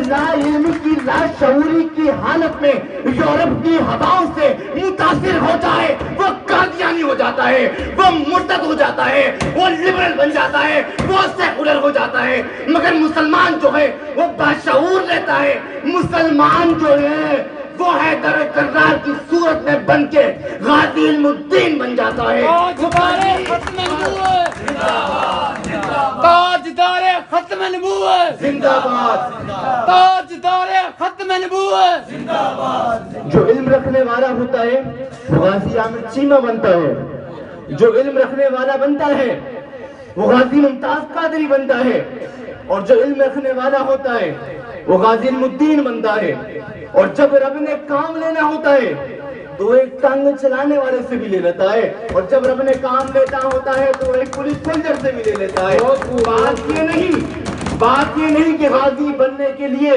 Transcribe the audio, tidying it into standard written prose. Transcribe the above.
لا علمی کی لا شعوری کی حالت میں یورپ کی ہواؤں سے متاثر ہوتا ہے وہ قادیانی ہو جاتا ہے، وہ مرتد ہو جاتا ہے، وہ لبرل بن جاتا ہے، وہ سیکولر ہو جاتا ہے۔ مگر مسلمان جو ہے وہ باشعور رہتا ہے۔ مسلمان جو ہے وہ حیدر کرار کی صورت میں بن کے غازی علم الدین بن جاتا ہے۔ تاجدار ختم نبوت زندہ باد، تاجدار ختم نبوت۔ جو علم رکھنے والا ہوتا ہے وہ غازی عامر چیمہ بنتا ہے، جو علم رکھنے والا بنتا ہے وہ غازی ممتاز قادری بنتا ہے، اور جو علم رکھنے والا ہوتا ہے وہ غازی علم الدین بنتا ہے۔ اور جب رب نے کام لینا ہوتا ہے تو ایک ٹانگ چلانے والے سے بھی لے لیتا ہے، اور جب رب نے کام لیتا ہوتا ہے تو ایک پولیس سولجر سے بھی لے لیتا ہے۔ بات یہ نہیں کہ غازی بننے کے لیے